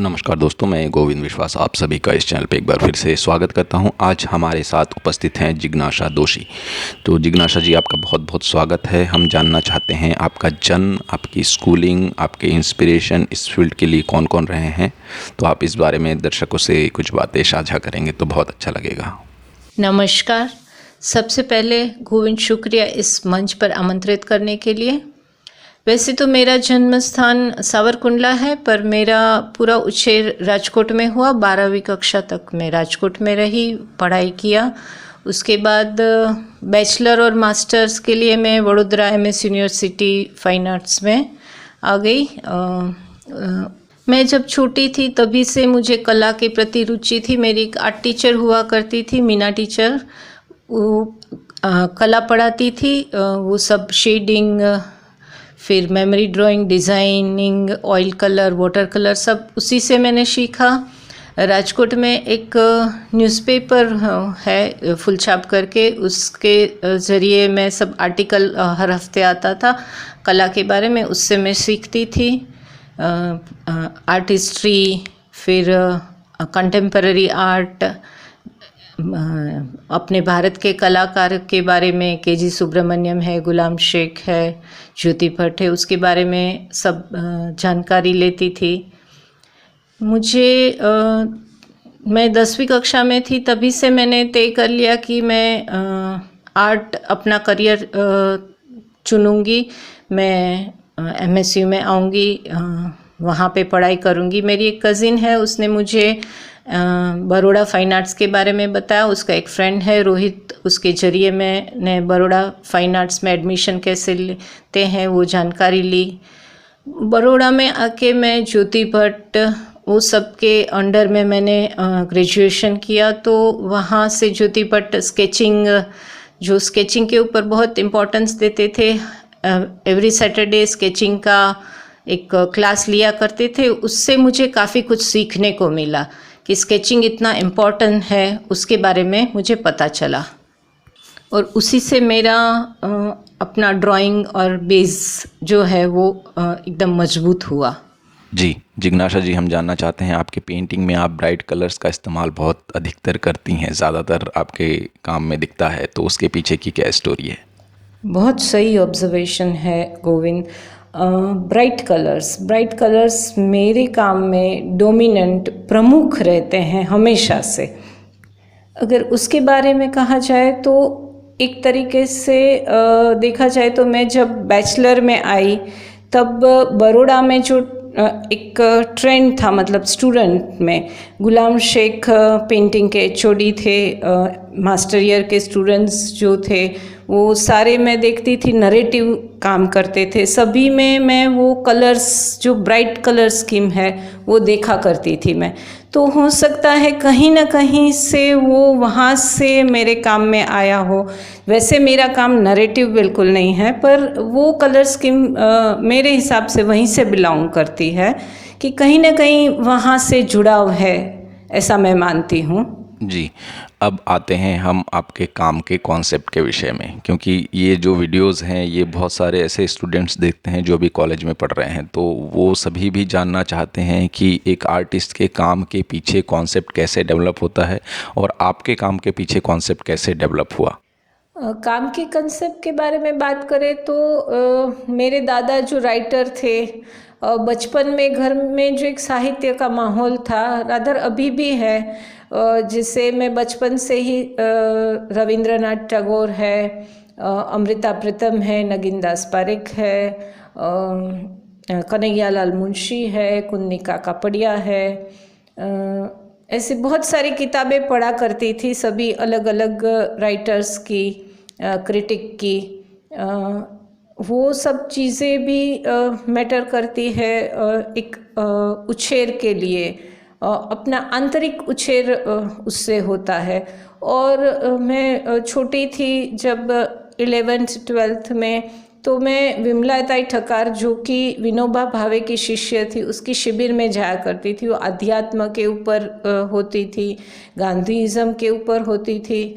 नमस्कार दोस्तों, मैं गोविंद विश्वास आप सभी का इस चैनल पे एक बार फिर से स्वागत करता हूं। आज हमारे साथ उपस्थित हैं जिज्ञासा दोषी। तो जिज्ञासा जी, आपका बहुत बहुत स्वागत है। हम जानना चाहते हैं आपका जन्म, आपकी स्कूलिंग, आपके इंस्पिरेशन इस फील्ड के लिए कौन कौन रहे हैं। तो आप इस बारे में दर्शकों से कुछ बातें साझा करेंगे तो बहुत अच्छा लगेगा। नमस्कार। सबसे पहले गोविंद, शुक्रिया इस मंच पर आमंत्रित करने के लिए। वैसे तो मेरा जन्म स्थान सावरकुंडला है, पर मेरा पूरा उछेर राजकोट में हुआ। 12वीं कक्षा तक मैं राजकोट में रही, पढ़ाई किया। उसके बाद बैचलर और मास्टर्स के लिए मैं Vadodara MS university fine arts में आ गई। मैं जब छोटी थी तभी से मुझे कला के प्रति रुचि थी। मेरी एक आर्ट टीचर हुआ करती थी, मीना टीचर। वो कला पढ़ाती थी। वो सब शेडिंग, फिर memory drawing, designing, oil colour, water colour, सब उसी से मैंने सीखा। राजकोट में एक न्यूज़पेपर है फुल छाप करके, उसके ज़रिए मैं सब आर्टिकल हर हफ्ते आता था कला के बारे में, उससे मैं सीखती थी। आर्ट हिस्ट्री, फिर कंटेम्पररी आर्ट, अपने भारत के कलाकार के बारे में KG सुब्रमण्यम है, गुलाम शेख है, ज्योति भट्ट है, उसके बारे में सब जानकारी लेती थी। मैं 10वीं कक्षा में थी तभी से मैंने तय कर लिया कि मैं आर्ट अपना करियर चुनूंगी। मैं MSU में आऊँगी, वहाँ पे पढ़ाई करूँगी। मेरी एक कज़िन है, उसने मुझे बड़ौदा फाइन आर्ट्स के बारे में बताया। उसका एक फ्रेंड है रोहित, उसके ज़रिए मैंने बड़ौदा फाइन आर्ट्स में एडमिशन कैसे लेते हैं वो जानकारी ली। बड़ौदा में आके मैं ज्योति भट्ट, वो सब के अंडर में मैंने ग्रेजुएशन किया। तो वहाँ से ज्योति भट्ट स्केचिंग के ऊपर बहुत इम्पोर्टेंस देते थे। एवरी सैटरडे स्केचिंग का एक क्लास लिया करते थे। उससे मुझे काफ़ी कुछ सीखने को मिला कि स्केचिंग इतना इम्पोर्टेंट है, उसके बारे में मुझे पता चला। और उसी से मेरा अपना ड्राइंग और बेस जो है वो एकदम मजबूत हुआ। जी जिज्ञासा जी, हम जानना चाहते हैं आपके पेंटिंग में आप ब्राइट कलर्स का इस्तेमाल बहुत अधिकतर करती हैं, ज़्यादातर आपके काम में दिखता है, तो उसके पीछे की क्या स्टोरी है? बहुत सही ऑब्जर्वेशन है गोविंद। ब्राइट कलर्स मेरे काम में डोमिनेंट, प्रमुख रहते हैं हमेशा से। अगर उसके बारे में कहा जाए तो एक तरीके से देखा जाए तो मैं जब बैचलर में आई तब बड़ौदा में जो एक ट्रेंड था, मतलब स्टूडेंट में, गुलाम शेख पेंटिंग के HOD थे। मास्टर ईयर के स्टूडेंट्स जो थे वो सारे मैं देखती थी नरेटिव काम करते थे। सभी में मैं वो कलर्स, जो ब्राइट कलर स्कीम है वो देखा करती थी मैं। तो हो सकता है कहीं ना कहीं से वो वहाँ से मेरे काम में आया हो। वैसे मेरा काम नरेटिव बिल्कुल नहीं है, पर वो कलर स्कीम मेरे हिसाब से वहीं से बिलोंग करती है, कि कहीं ना कहीं वहाँ से जुड़ाव है, ऐसा मैं मानती हूँ। जी, अब आते हैं हम आपके काम के कॉन्सेप्ट के विषय में, क्योंकि ये जो वीडियोस हैं ये बहुत सारे ऐसे स्टूडेंट्स देखते हैं जो भी कॉलेज में पढ़ रहे हैं, तो वो सभी भी जानना चाहते हैं कि एक आर्टिस्ट के काम के पीछे कॉन्सेप्ट कैसे डेवलप होता है और आपके काम के पीछे कॉन्सेप्ट कैसे डेवलप हुआ। काम के कंसेप्ट के बारे में बात करें तो मेरे दादा जो राइटर थे, बचपन में घर में जो एक साहित्य का माहौल था, रादर अभी भी है, जिसे मैं बचपन से ही रविंद्रनाथ टैगोर है, अमृता प्रीतम है, नगीनदास पारेख है, कन्हैयालाल मुंशी है, कुन्निका कापड़िया है। ऐसी बहुत सारी किताबें पढ़ा करती थी, सभी अलग अलग राइटर्स की, क्रिटिक की। वो सब चीज़ें भी मैटर करती है एक उछेर के लिए। अपना आंतरिक उछेर उससे होता है। और मैं छोटी थी जब 11th 12th में, तो मैं विमलाताई ठकार, जो कि विनोबा भावे की शिष्य थी, उसकी शिविर में जाया करती थी। वो अध्यात्म के ऊपर होती थी, गांधीज़म के ऊपर होती थी।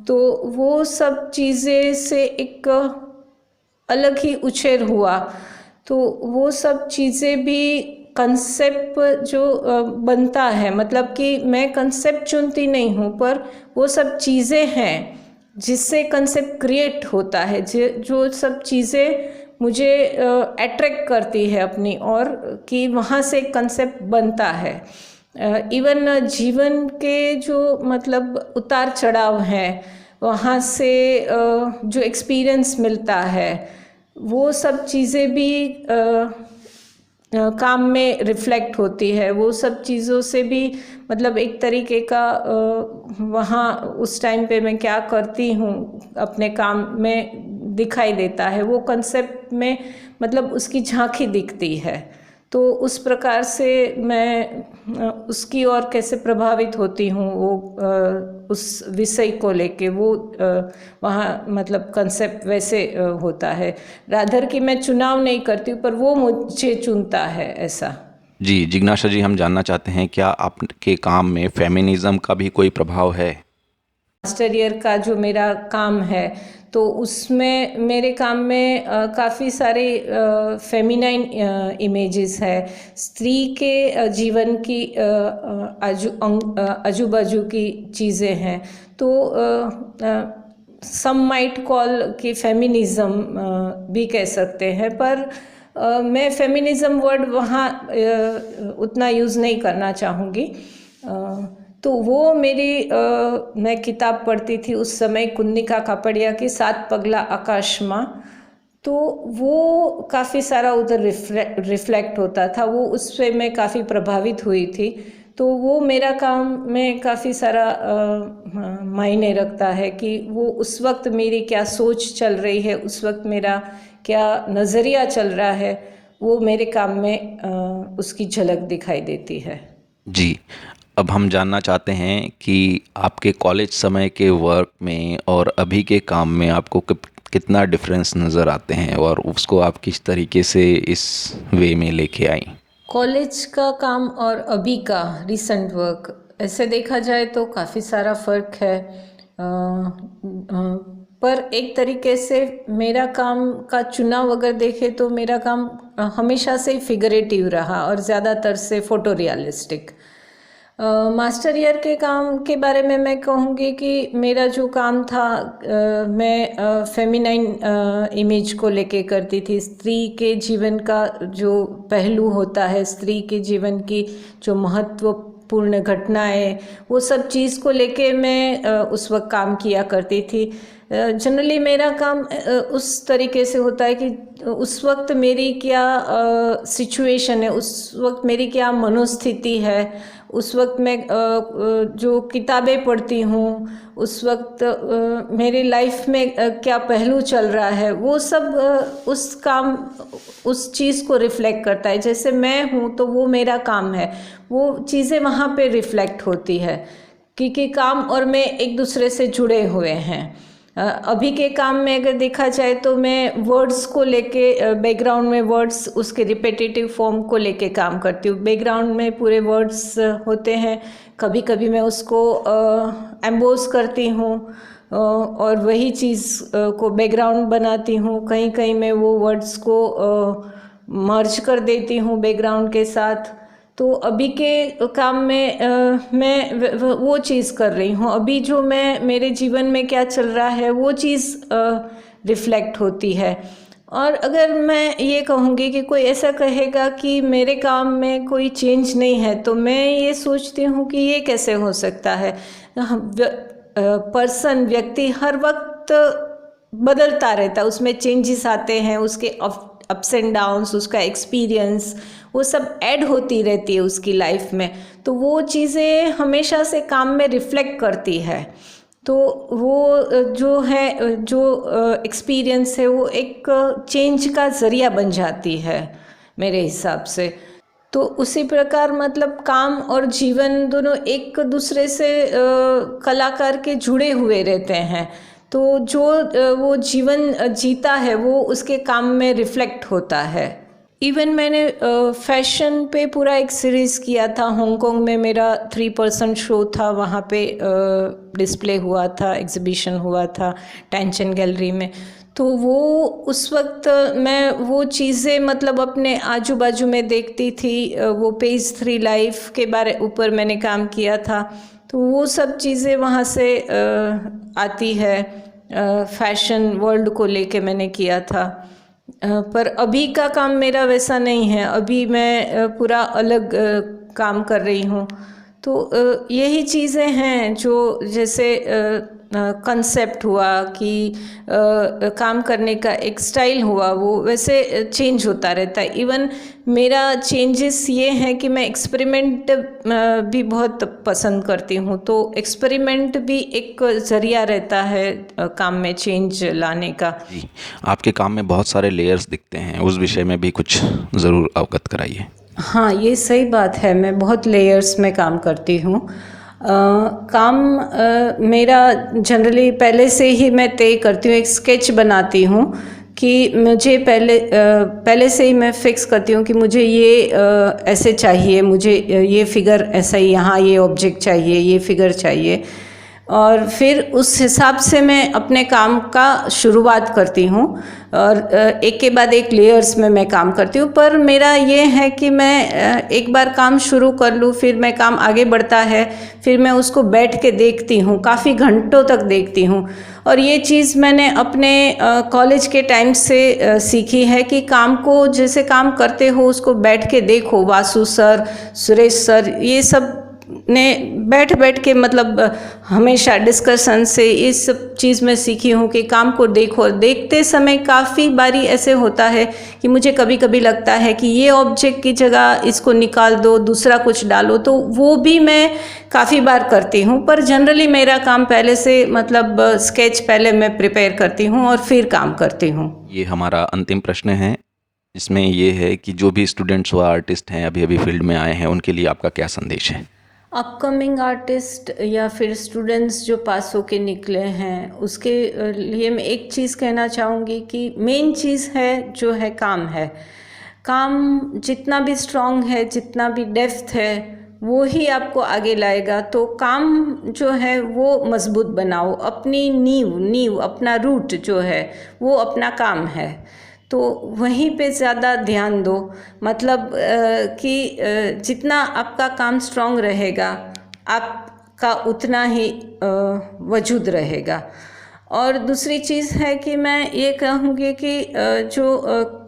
तो वो सब चीज़ें से एक अलग ही उछेर हुआ। तो वो सब चीज़ें भी कंसेप्ट जो बनता है, मतलब कि मैं कंसेप्ट चुनती नहीं हूँ, पर वो सब चीज़ें हैं जिससे कंसेप्ट क्रिएट होता है, जो सब चीज़ें मुझे अट्रैक्ट करती है अपनी ओर, कि वहाँ से कंसेप्ट बनता है। इवन जीवन के जो मतलब उतार चढ़ाव हैं, वहाँ से जो एक्सपीरियंस मिलता है, वो सब चीज़ें भी काम में रिफ्लेक्ट होती है। वो सब चीज़ों से भी मतलब एक तरीके का वहाँ उस टाइम पे मैं क्या करती हूँ अपने काम में दिखाई देता है। वो कंसेप्ट में मतलब उसकी झांकी दिखती है। तो उस प्रकार से मैं उसकी ओर कैसे प्रभावित होती हूँ, वो उस विषय को लेके वो वहाँ मतलब कंसेप्ट वैसे होता है। रादर कि मैं चुनाव नहीं करती हूँ, पर वो मुझे चुनता है, ऐसा। जी जिज्ञासा जी, हम जानना चाहते हैं क्या आपके काम में फेमिनिज्म का भी कोई प्रभाव है? मास्टर ईयर का जो मेरा काम है, तो उसमें मेरे काम में काफ़ी सारे फेमिनाइन इमेजेस है, स्त्री के जीवन की आजू बाजू की चीज़ें हैं। तो सम माइट कॉल कि फेमिनिज्म भी कह सकते हैं, पर मैं फेमिनिज्म वर्ड वहाँ उतना यूज़ नहीं करना चाहूँगी। तो वो मेरी मैं किताब पढ़ती थी उस समय, कुन्निका कापड़िया की 7 पगला आकाश माँ। तो वो काफ़ी सारा उधर रिफ्लेक्ट होता था, वो उससे मैं काफ़ी प्रभावित हुई थी। तो वो मेरा काम में काफ़ी सारा मायने रखता है कि वो उस वक्त मेरी क्या सोच चल रही है, उस वक्त मेरा क्या नज़रिया चल रहा है, वो मेरे काम में उसकी झलक दिखाई देती है। जी, अब हम जानना चाहते हैं कि आपके कॉलेज समय के वर्क में और अभी के काम में आपको कितना डिफरेंस नज़र आते हैं और उसको आप किस तरीके से इस वे में लेके आई? कॉलेज का काम और अभी का रिसेंट वर्क, ऐसे देखा जाए तो काफ़ी सारा फ़र्क है। पर एक तरीके से मेरा काम का चुनाव अगर देखें तो मेरा काम हमेशा से फिगरेटिव रहा और ज़्यादातर से फ़ोटो रियलिस्टिक। मास्टर ईयर के काम के बारे में मैं कहूँगी कि मेरा जो काम था, मैं फेमिनाइन इमेज को लेके करती थी। स्त्री के जीवन का जो पहलू होता है, स्त्री के जीवन की जो महत्वपूर्ण घटनाएं, वो सब चीज़ को लेके मैं उस वक्त काम किया करती थी। जनरली मेरा काम उस तरीके से होता है कि उस वक्त मेरी क्या सिचुएशन है, उस वक्त मेरी क्या मनोस्थिति है, उस वक्त मैं जो किताबें पढ़ती हूँ, उस वक्त मेरी लाइफ में क्या पहलू चल रहा है, वो सब उस काम उस चीज़ को रिफ्लेक्ट करता है। जैसे मैं हूँ तो वो मेरा काम है, वो चीज़ें वहाँ पे रिफ्लेक्ट होती है, क्योंकि काम और मैं एक दूसरे से जुड़े हुए हैं। अभी के काम में अगर देखा जाए तो मैं वर्ड्स को लेके बैकग्राउंड में वर्ड्स, उसके रिपीटेटिव फॉर्म को लेके काम करती हूँ। बैकग्राउंड में पूरे वर्ड्स होते हैं, कभी कभी मैं उसको एम्बोस करती हूँ और वही चीज़ को बैकग्राउंड बनाती हूँ। कहीं कहीं मैं वो वर्ड्स को मर्ज कर देती हूँ बैकग्राउंड के साथ। तो अभी के काम में मैं वो चीज़ कर रही हूँ। अभी जो मैं मेरे जीवन में क्या चल रहा है वो चीज़ रिफ्लेक्ट होती है। और अगर मैं ये कहूँगी कि कोई ऐसा कहेगा कि मेरे काम में कोई चेंज नहीं है, तो मैं ये सोचती हूँ कि ये कैसे हो सकता है। व्यक्ति हर वक्त बदलता रहता है, उसमें चेंजेस आते हैं, उसके अप्स एंड डाउन्स, उसका एक्सपीरियंस, वो सब ऐड होती रहती है उसकी लाइफ में। तो वो चीज़ें हमेशा से काम में रिफ्लेक्ट करती है। तो वो जो है, जो एक्सपीरियंस है, वो एक चेंज का ज़रिया बन जाती है मेरे हिसाब से। तो उसी प्रकार मतलब काम और जीवन दोनों एक दूसरे से कलाकार के जुड़े हुए रहते हैं। तो जो वो जीवन जीता है वो उसके काम में रिफ्लेक्ट होता है। इवन मैंने फैशन पे पूरा एक सीरीज़ किया था हांगकांग में। मेरा 3% शो था, वहाँ पे डिस्प्ले हुआ था, एग्जीबिशन हुआ था टैंचन गैलरी में। तो वो उस वक्त मैं वो चीज़ें मतलब अपने आजू बाजू में देखती थी। वो पेज 3 लाइफ के बारे ऊपर मैंने काम किया था, तो वो सब चीज़ें वहाँ से आती है। फैशन वर्ल्ड को लेके मैंने किया था। पर अभी का काम मेरा वैसा नहीं है, अभी मैं पूरा अलग काम कर रही हूँ। तो यही चीज़ें हैं जो जैसे कंसेप्ट हुआ कि काम करने का एक स्टाइल हुआ, वो वैसे चेंज होता रहता है। इवन मेरा चेंजेस ये हैं कि मैं एक्सपेरिमेंट भी बहुत पसंद करती हूँ, तो एक्सपेरिमेंट भी एक ज़रिया रहता है काम में चेंज लाने का। जी, आपके काम में बहुत सारे लेयर्स दिखते हैं, उस विषय में भी कुछ ज़रूर अवगत कराइए। हाँ, ये सही बात है, मैं बहुत लेयर्स में काम करती हूँ। काम मेरा जनरली पहले से ही मैं तय करती हूँ, एक स्केच बनाती हूँ कि मुझे पहले से ही मैं फिक्स करती हूँ कि मुझे ये ऐसे चाहिए, मुझे ये फिगर ऐसा ही, यहाँ ये ऑब्जेक्ट चाहिए, ये फिगर चाहिए, और फिर उस हिसाब से मैं अपने काम का शुरुआत करती हूँ। और एक के बाद एक लेयर्स में मैं काम करती हूँ। पर मेरा ये है कि मैं एक बार काम शुरू कर लूँ, फिर मैं काम आगे बढ़ता है, फिर मैं उसको बैठ के देखती हूँ, काफ़ी घंटों तक देखती हूँ। और ये चीज़ मैंने अपने कॉलेज के टाइम से सीखी है कि काम को जैसे काम करते हो उसको बैठ के देखो। वासु सर, सुरेश सर, ये सब ने बैठ बैठ के मतलब हमेशा डिस्कशन से इस सब चीज़ में सीखी हूँ कि काम को देखो। देखते समय काफ़ी बारी ऐसे होता है कि मुझे कभी कभी लगता है कि ये ऑब्जेक्ट की जगह इसको निकाल दो, दूसरा कुछ डालो, तो वो भी मैं काफ़ी बार करती हूँ। पर जनरली मेरा काम पहले से मतलब स्केच पहले मैं प्रिपेयर करती हूँ और फिर काम करती हूँ। ये हमारा अंतिम प्रश्न है, इसमें ये है कि जो भी स्टूडेंट्स व आर्टिस्ट हैं, अभी अभी फील्ड में आए हैं, उनके लिए आपका क्या संदेश है? अपकमिंग आर्टिस्ट या फिर स्टूडेंट्स जो पास होके निकले हैं, उसके लिए मैं एक चीज़ कहना चाहूँगी कि मेन चीज़ है जो है काम है। काम जितना भी स्ट्रॉन्ग है, जितना भी डेप्थ है, वो ही आपको आगे लाएगा। तो काम जो है वो मजबूत बनाओ, अपनी नींव अपना रूट जो है वो अपना काम है, तो वहीं पे ज़्यादा ध्यान दो। मतलब कि जितना आपका काम स्ट्रॉन्ग रहेगा, आपका उतना ही वजूद रहेगा। और दूसरी चीज़ है कि मैं ये कहूँगी कि जो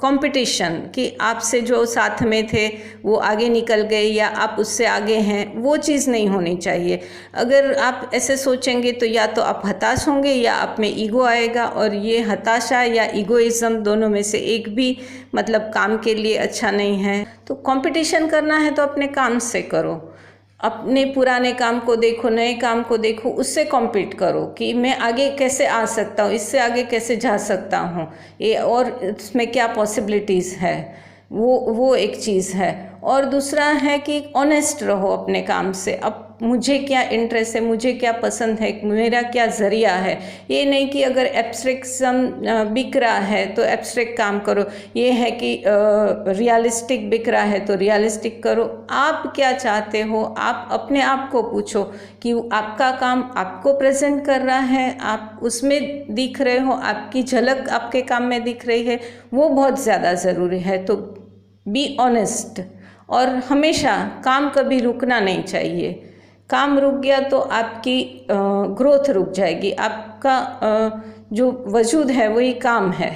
कंपटीशन कि आपसे जो साथ में थे वो आगे निकल गए या आप उससे आगे हैं, वो चीज़ नहीं होनी चाहिए। अगर आप ऐसे सोचेंगे तो या तो आप हताश होंगे या आप में ईगो आएगा, और ये हताशा या ईगोइज्म दोनों में से एक भी मतलब काम के लिए अच्छा नहीं है। तो कंपटीशन करना है तो अपने काम से करो, अपने पुराने काम को देखो, नए काम को देखो, उससे कॉम्पीट करो कि मैं आगे कैसे आ सकता हूँ, इससे आगे कैसे जा सकता हूँ, ये और इसमें क्या पॉसिबिलिटीज़ है, वो एक चीज़ है। और दूसरा है कि ऑनेस्ट रहो अपने काम से। अब मुझे क्या इंटरेस्ट है, मुझे क्या पसंद है, मेरा क्या ज़रिया है। ये नहीं कि अगर एब्स्ट्रैक्शन बिक रहा है तो एब्स्ट्रैक्ट काम करो, ये है कि रियलिस्टिक बिक रहा है तो रियलिस्टिक करो। आप क्या चाहते हो, आप अपने आप को पूछो कि आपका काम आपको प्रेजेंट कर रहा है, आप उसमें दिख रहे हो, आपकी झलक आपके काम में दिख रही है, वो बहुत ज़्यादा ज़रूरी है। तो बी ऑनेस्ट, और हमेशा काम कभी रुकना नहीं चाहिए। काम रुक गया तो आपकी ग्रोथ रुक जाएगी, आपका जो वजूद है वही काम है।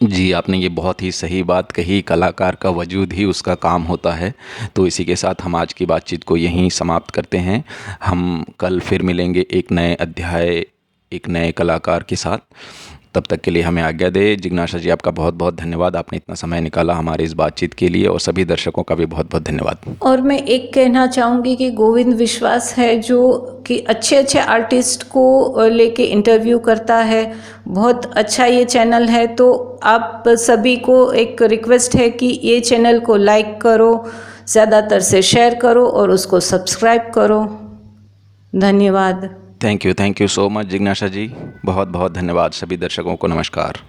जी, आपने ये बहुत ही सही बात कही, कलाकार का वजूद ही उसका काम होता है। तो इसी के साथ हम आज की बातचीत को यहीं समाप्त करते हैं। हम कल फिर मिलेंगे एक नए अध्याय, एक नए कलाकार के साथ। तब तक के लिए हमें आज्ञा दें। जिग्नाशा जी, आपका बहुत बहुत धन्यवाद, आपने इतना समय निकाला हमारे इस बातचीत के लिए, और सभी दर्शकों का भी बहुत बहुत धन्यवाद। और मैं एक कहना चाहूँगी कि गोविंद विश्वास है जो कि अच्छे अच्छे आर्टिस्ट को लेके इंटरव्यू करता है, बहुत अच्छा ये चैनल है। तो आप सभी को एक रिक्वेस्ट है कि ये चैनल को लाइक करो, ज़्यादातर से शेयर करो और उसको सब्सक्राइब करो। धन्यवाद। Thank you so much Jignasha जी, बहुत बहुत धन्यवाद। सभी दर्शकों को नमस्कार।